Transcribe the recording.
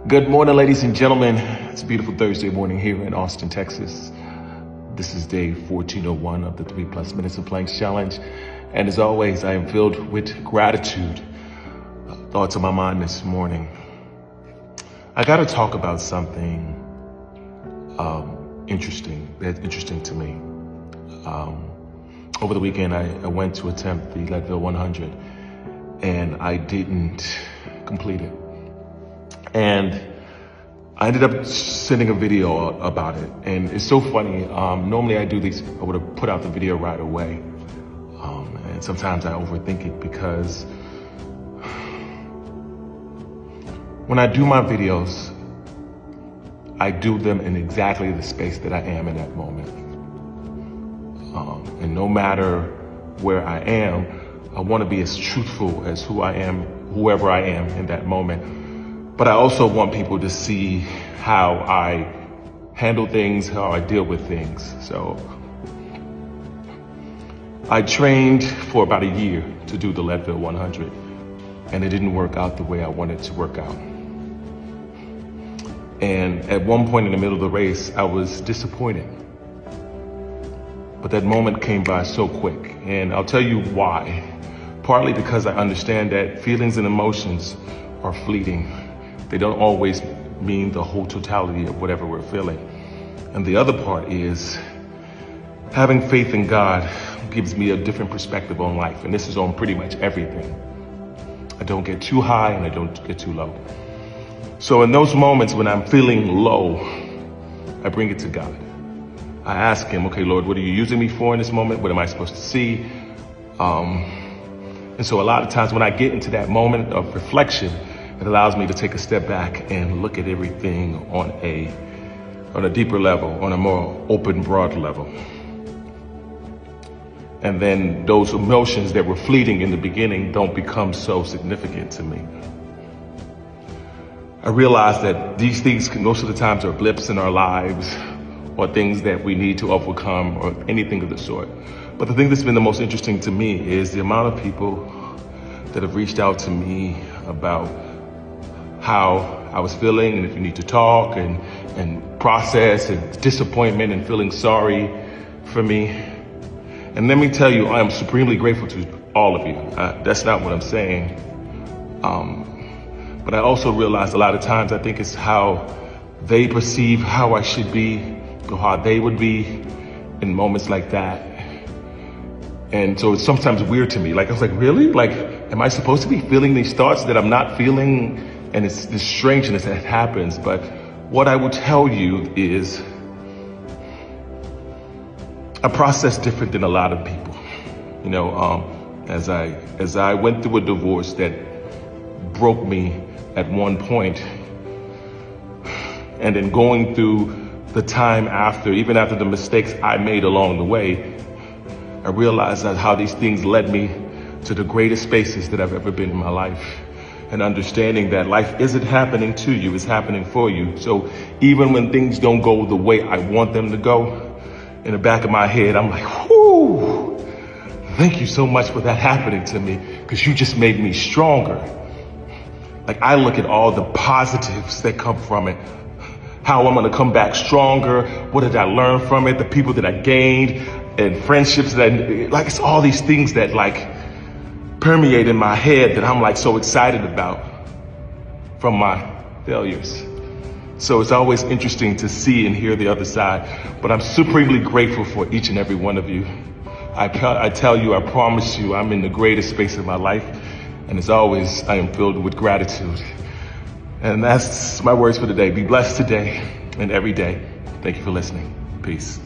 Good morning, ladies and gentlemen. It's a beautiful Thursday morning here in Austin, Texas. This is day 1401 of the 3+ Minutes of Planks Challenge. And as always, I am filled with gratitude. Thoughts on my mind this morning. I got to talk about something interesting to me. Over the weekend, I went to attempt the Leadville 100 and I didn't complete it. And I ended up sending a video about it. And it's so funny. Normally I do these, I would have put out the video right away. And sometimes I overthink it because when I do my videos, I do them in exactly the space that I am in that moment. And no matter where I am, I want to be as truthful as who I am, whoever I am in that moment. But I also want people to see how I handle things, how I deal with things. So I trained for about a year to do the Leadville 100, and it didn't work out the way I wanted it to work out. And at one point in the middle of the race, I was disappointed. But that moment came by so quick, and I'll tell you why. Partly because I understand that feelings and emotions are fleeting. They don't always mean the whole totality of whatever we're feeling. And the other part is having faith in God gives me a different perspective on life. And this is on pretty much everything. I don't get too high and I don't get too low. So in those moments when I'm feeling low, I bring it to God. I ask him, okay, Lord, what are you using me for in this moment? What am I supposed to see? And so a lot of times when I get into that moment of reflection, it allows me to take a step back and look at everything on a deeper level, on a more open, broad level. And then those emotions that were fleeting in the beginning don't become so significant to me. I realize that these things most of the times are blips in our lives or things that we need to overcome or anything of the sort. But the thing that's been the most interesting to me is the amount of people that have reached out to me about how I was feeling and if you need to talk and process and disappointment and feeling sorry for me. And let me tell you, I am supremely grateful to all of you. That's not what I'm saying. But I also realize a lot of times I think it's how they perceive how I should be or how they would be in moments like that. And so it's sometimes weird to me. Like, I was like, really? Like, am I supposed to be feeling these thoughts that I'm not feeling? And it's this strangeness that happens. But what I would tell you is I process different than a lot of people. You know, as I went through a divorce that broke me at one point, and then going through the time after, even after the mistakes I made along the way, I realized that how these things led me to the greatest spaces that I've ever been in my life. And understanding that life isn't happening to you, it's happening for you. So even when things don't go the way I want them to go, in the back of my head, I'm like, whoo, thank you so much for that happening to me, because you just made me stronger. Like, I look at all the positives that come from it, how I'm gonna come back stronger, what did I learn from it, the people that I gained, and friendships that, like, it's all these things that like permeate in my head that I'm like so excited about from my failures. So it's always interesting to see and hear the other side, but I'm supremely grateful for each and every one of you. I tell you, I promise you, I'm in the greatest space of my life. And as always, I am filled with gratitude. And that's my words for today. Be blessed today and every day. Thank you for listening. Peace.